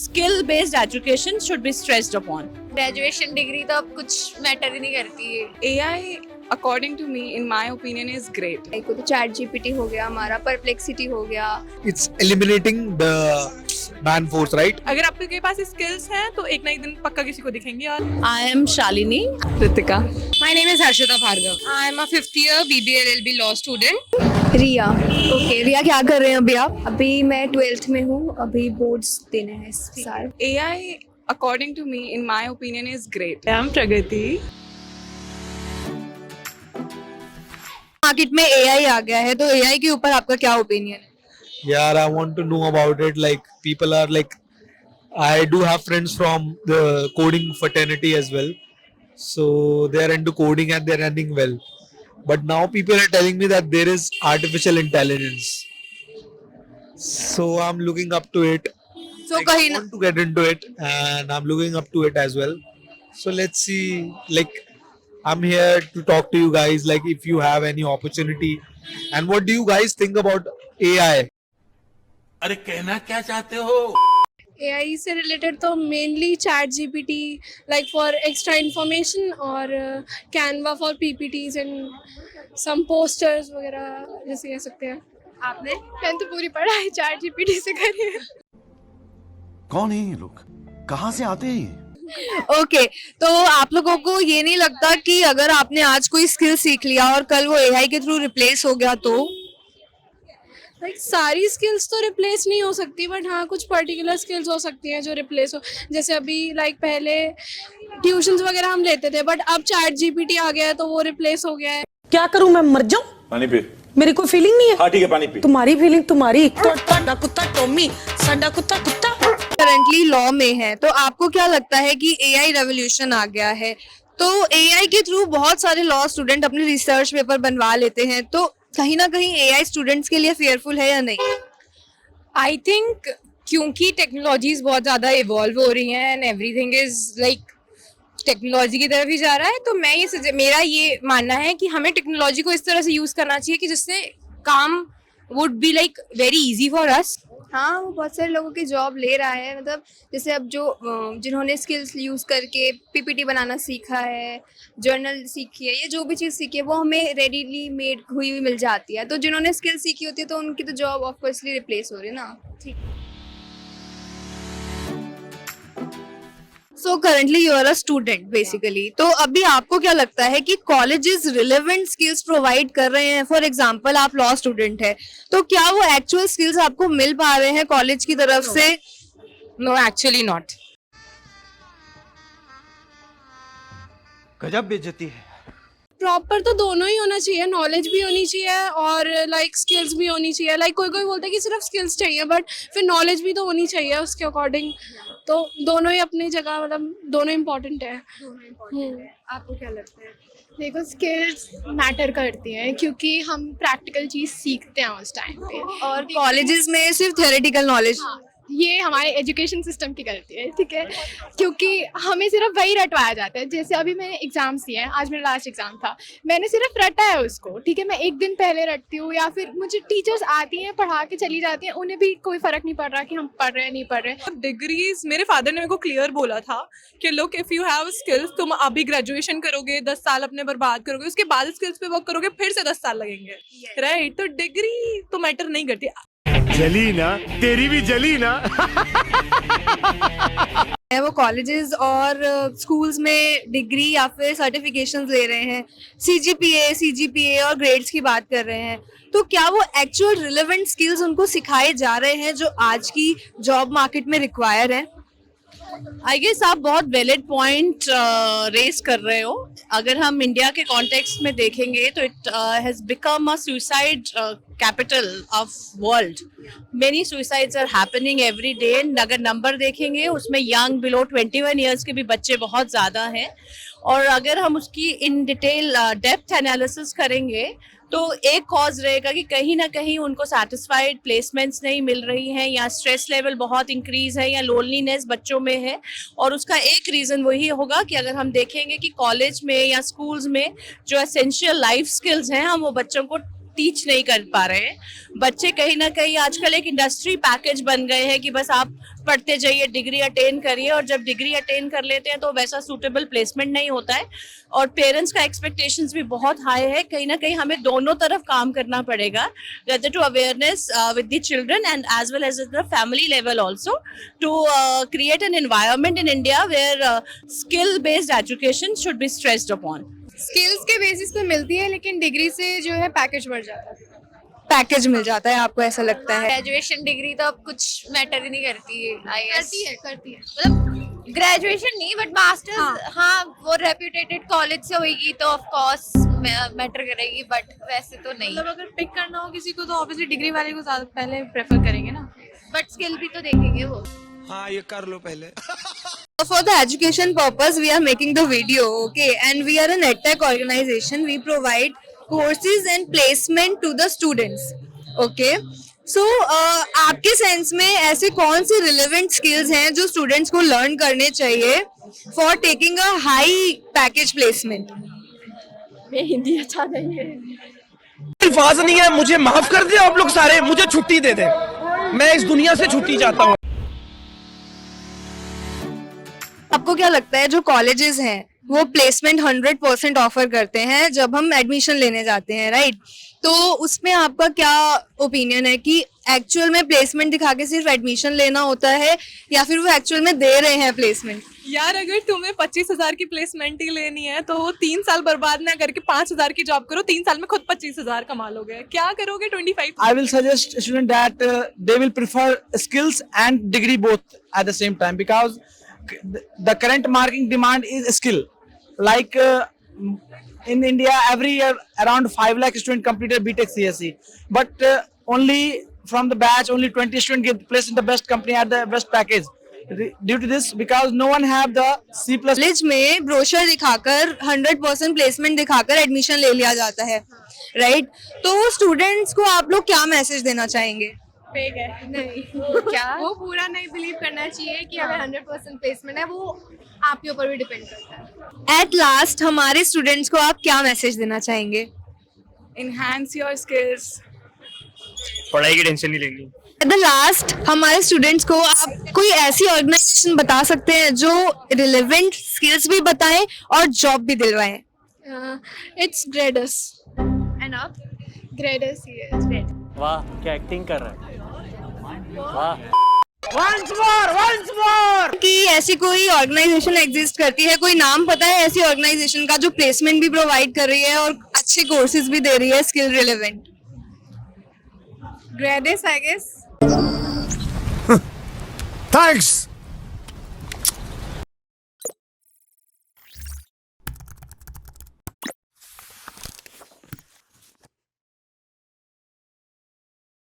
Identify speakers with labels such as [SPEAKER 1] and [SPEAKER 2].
[SPEAKER 1] skill based education should be stressed upon.
[SPEAKER 2] Graduation degree तो अब कुछ मैटर ही नहीं करती है।
[SPEAKER 3] AI, according to me, in my opinion, is great.
[SPEAKER 4] Like तो चैट जीपीटी हो गया, हमारा परप्लेक्सिटी हो गया।
[SPEAKER 5] It's eliminating the man force, right?
[SPEAKER 3] अगर आपके पास स्किल्स हैं तो एक ना एक दिन पक्का किसी को दिखेंगे। और
[SPEAKER 1] I am Shalini.
[SPEAKER 3] Ritika,
[SPEAKER 6] My name is Harshita Bhargav. I am a 5th year BBA LLB law student.
[SPEAKER 4] Riya. Okay, रिया क्या कर रहे हैं अभी आप? अभी मैं 12th में हूँ, अभी बोर्ड्स देने हैं इस साल।
[SPEAKER 3] AI, according to me, in my opinion, is great. I am Pragati.
[SPEAKER 4] Market में एआई आ गया है, तो एआई के ऊपर आपका क्या ओपिनियन है?
[SPEAKER 5] Yeah, I want to know about it. Like people are like, I do have friends from the coding fraternity as well. So they are into coding and they're running well. But now people are telling me that there is artificial intelligence. So I'm looking up to it.
[SPEAKER 4] So
[SPEAKER 5] Like,
[SPEAKER 4] कहीं
[SPEAKER 5] I
[SPEAKER 4] ना
[SPEAKER 5] want to get into it and I'm looking up to it as well. So let's see. Like I'm here to talk to you guys. Like if you have any opportunity, and what do you guys think about AI?
[SPEAKER 7] अरे कहना क्या चाहते हो?
[SPEAKER 8] AI से related तो mainly ChatGPT like for extra information और Canva for PPTs and some posters वगैरह जैसे कह सकते हैं।
[SPEAKER 4] आपने
[SPEAKER 8] 10th पूरी पढ़ाई चैट जीपीटी से करी है।
[SPEAKER 7] कौन है ये लोग? कहाँ से आते हैं?
[SPEAKER 4] ओके, तो आप लोगों को ये नहीं लगता कि अगर आपने आज कोई स्किल सीख लिया और कल वो एआई के थ्रू रिप्लेस हो गया तो?
[SPEAKER 8] लाइक सारी स्किल्स तो रिप्लेस नहीं हो सकती, बट हाँ कुछ पर्टिकुलर स्किल्स हो सकती हैं जो रिप्लेस हो। जैसे अभी लाइक पहले ट्यूशंस वगैरह हम लेते थे, बट अब चैट जीपीटी आ गया है तो वो रिप्लेस हो गया है।
[SPEAKER 9] क्या करूं, मैं मर जाऊं?
[SPEAKER 7] पानी पी।
[SPEAKER 9] मेरी कोई फीलिंग नहीं है।
[SPEAKER 7] हाँ ठीक है, पानी पी।
[SPEAKER 9] तुम्हारी फीलिंग तुम्हारी, तो साडा कुत्ता टॉमी, साडा कुत्ता कुत्ता।
[SPEAKER 4] करंटली लॉ में है, तो आपको क्या लगता है कि एआई रेवोल्यूशन आ गया है, तो एआई के थ्रू बहुत सारे लॉ स्टूडेंट अपने रिसर्च पेपर बनवा लेते हैं, तो कहीं ना कहीं एआई स्टूडेंट्स के लिए फेयरफुल है या नहीं?
[SPEAKER 6] आई थिंक क्योंकि टेक्नोलॉजीज बहुत ज़्यादा इवॉल्व हो रही हैं and everything is like technology की तरफ ही जा रहा है, तो मेरा ये मानना है कि हमें टेक्नोलॉजी को इस तरह से यूज़ करना चाहिए कि जिससे काम would be like very easy for us.
[SPEAKER 4] हाँ, वो बहुत सारे लोगों की जॉब ले रहा है। मतलब जैसे अब जो जिन्होंने स्किल्स यूज़ करके पीपीटी बनाना सीखा है, जर्नल सीखी है, या जो भी चीज़ सीखी है वो हमें रेडीली मेड हुई मिल जाती है। तो जिन्होंने स्किल सीखी होती है तो उनकी तो जॉब ऑफकोर्सली रिप्लेस हो रही है ना। ठीक। So currently you are a student basically, तो अभी आपको क्या लगता है कि कॉलेजेस रिलेवेंट स्किल्स प्रोवाइड कर रहे हैं? फॉर एग्जांपल आप लॉ स्टूडेंट है, तो क्या वो एक्चुअल स्किल्स आपको मिल पा रहे हैं कॉलेज की तरफ से?
[SPEAKER 6] No, actually not.
[SPEAKER 7] गजब बेइज्जती है।
[SPEAKER 8] प्रॉपर तो दोनों ही होना चाहिए, नॉलेज भी होनी चाहिए और लाइक स्किल्स भी होनी चाहिए। लाइक कोई कोई बोलता है कि सिर्फ स्किल्स चाहिए, बट फिर नॉलेज भी तो होनी चाहिए उसके अकॉर्डिंग। तो दोनों ही अपनी जगह, मतलब दोनों इम्पोर्टेंट है।
[SPEAKER 4] आपको क्या लगता है?
[SPEAKER 10] देखो, स्किल्स मैटर करती हैं क्योंकि हम प्रैक्टिकल चीज़ सीखते हैं उस टाइम पे,
[SPEAKER 4] और कॉलेजेस में सिर्फ थ्योरेटिकल नॉलेज?
[SPEAKER 10] हाँ, ये हमारे एजुकेशन सिस्टम की गलती है, ठीक है, क्योंकि हमें सिर्फ वही रटवाया जाता है। जैसे अभी मैंने एग्जाम्स दिए हैं, आज मेरा लास्ट एग्जाम था, मैंने सिर्फ रटा है उसको, ठीक है, मैं एक दिन पहले रटती हूँ, या फिर मुझे टीचर्स आती हैं पढ़ा के चली जाती हैं, उन्हें भी कोई फर्क नहीं पड़ रहा कि हम पढ़ रहे हैं नहीं पढ़ रहे।
[SPEAKER 3] डिग्रीज, मेरे फादर ने मेरे को क्लियर बोला था कि look, if you have skills, तुम अभी ग्रेजुएशन करोगे, 10 साल अपने बर्बाद करोगे, उसके बाद स्किल्स पे वर्क करोगे, फिर से 10 साल लगेंगे, राइट? तो डिग्री तो मैटर नहीं करती।
[SPEAKER 7] जली ना, तेरी भी जली ना।
[SPEAKER 4] वो कॉलेजेस और स्कूल्स में डिग्री या फिर सर्टिफिकेशंस ले रहे हैं, सीजीपीए और ग्रेड्स की बात कर रहे हैं, तो क्या वो एक्चुअल रिलेवेंट स्किल्स उनको सिखाए जा रहे हैं जो आज की जॉब मार्केट में रिक्वायर है?
[SPEAKER 1] आई गेस आप बहुत वैलिड पॉइंट रेस कर रहे हो। अगर हम इंडिया के कॉन्टेक्स्ट में देखेंगे तो it has become a suicide capital of world. Many suicides are happening every day. अगर नंबर देखेंगे उसमें यंग बिलो 21 ईयर्स के भी बच्चे बहुत ज़्यादा हैं, और अगर हम उसकी इन डिटेल डेप्थ एनालिसिस करेंगे तो एक कॉज रहेगा कि कहीं ना कहीं उनको सेटिस्फाइड प्लेसमेंट्स नहीं मिल रही हैं, या स्ट्रेस लेवल बहुत इंक्रीज है, या लोनलीनेस बच्चों में है। और उसका एक रीज़न वही होगा कि अगर हम देखेंगे कि कॉलेज में या स्कूल्स में जो एसेंशियल लाइफ स्किल्स हैं हम वो बच्चों को टीच नहीं कर पा रहे हैं। बच्चे कहीं ना कहीं आजकल एक इंडस्ट्री पैकेज बन गए हैं कि बस आप पढ़ते जाइए, डिग्री अटेन करिए, और जब डिग्री अटेन कर लेते हैं तो वैसा सूटेबल प्लेसमेंट नहीं होता है, और पेरेंट्स का एक्सपेक्टेशंस भी बहुत हाई है। कहीं ना कहीं हमें दोनों तरफ काम करना पड़ेगा, whether to awareness with the children and as well as at the family level also, to create an environment in India where skill based education should be stressed upon.
[SPEAKER 6] Skills के बेसिस पे मिलती है, लेकिन degree से जो है package बढ़ जाता है, पैकेज मिल जाता है, आपको ऐसा लगता है?
[SPEAKER 2] ग्रेजुएशन डिग्री तो अब कुछ मैटर ही नहीं करती है, आई गेस।
[SPEAKER 10] करती है
[SPEAKER 2] मतलब ग्रेजुएशन नहीं बट मास्टर्स, हाँ वो रेप्यूटेटेड कॉलेज से होगी तो ऑफ कोर्स मैटर करेगी, बट वैसे तो नहीं।
[SPEAKER 3] मतलब अगर पिक करना हो किसी को तो ऑब्वियसली डिग्री वाले को ज्यादा पहले प्रेफर करेंगे ना,
[SPEAKER 2] बट स्किल भी तो देखेंगे वो।
[SPEAKER 11] हाँ ये कर लो पहले।
[SPEAKER 4] For the education purpose, we are making the video, okay? And we are an edtech organization. We provide courses and placement to the students, okay? So, आपके सेंस में ऐसे कौन से relevant skills हैं जो students को learn करने चाहिए for taking a high package placement?
[SPEAKER 10] मैं हिंदी अच्छा नहीं है।
[SPEAKER 11] अल्फाज नहीं है, मुझे माफ कर दे आप लोग सारे, मुझे छुट्टी दे दे, मैं इस दुनिया से छुट्टी चाहता हूँ।
[SPEAKER 4] आपको क्या लगता है जो कॉलेजेस हैं वो प्लेसमेंट 100% ऑफर करते हैं जब हम एडमिशन लेने जाते हैं, राइट? तो उसमें आपका क्या ओपिनियन है कि एक्चुअल में प्लेसमेंट दिखा के सिर्फ एडमिशन लेना होता है या फिर वो एक्चुअल में दे रहे हैं प्लेसमेंट?
[SPEAKER 3] यार अगर तुम्हें 25,000 की प्लेसमेंट ही लेनी है तो 3 साल बर्बाद ना करके 5,000 की जॉब करो, 3 साल में खुद 25,000 कमा लोगे। क्या करोगे 25?
[SPEAKER 12] I will suggest student that they will prefer skills and degree both at the same time, because the current marking demand is skill. Like in India, every year around 5 lakh students completed BTech CSE, but only from the batch only 20 students get placed in the best company at the best package. Due to this, because no one have the C++.
[SPEAKER 4] College में brochure दिखाकर 100% placement दिखाकर admission ले लिया जाता है, right? तो students को आप लोग क्या मैसेज देना चाहेंगे?
[SPEAKER 10] फेक है नहीं
[SPEAKER 4] क्या?
[SPEAKER 10] वो पूरा नहीं बिलीव करना चाहिए कि अगर 100% प्लेसमेंट है, वो आपके ऊपर भी डिपेंड करता है।
[SPEAKER 4] एट लास्ट हमारे स्टूडेंट्स को आप क्या मैसेज देना चाहेंगे?
[SPEAKER 3] Enhance your skills.
[SPEAKER 12] पढ़ाई की टेंशन नहीं लेनी।
[SPEAKER 4] एट द लास्ट हमारे स्टूडेंट्स को आप कोई ऐसी ऑर्गेनाइजेशन बता सकते हैं जो रिलेवेंट स्किल्स भी बताएं और जॉब भी दिलवाएं?
[SPEAKER 10] इट्स ग्रेडस।
[SPEAKER 2] एंड आप?
[SPEAKER 10] ग्रेडस ही है।
[SPEAKER 12] वाह क्या एक्टिंग कर रहा है, वाह।
[SPEAKER 11] Once more.
[SPEAKER 4] कि ऐसी कोई ऑर्गेनाइजेशन एग्जिस्ट करती है, कोई नाम पता है ऐसी ऑर्गेनाइजेशन का जो प्लेसमेंट भी प्रोवाइड कर रही है और अच्छे कोर्सेज भी दे रही है skill relevant?
[SPEAKER 10] Grades I guess.
[SPEAKER 7] Thanks.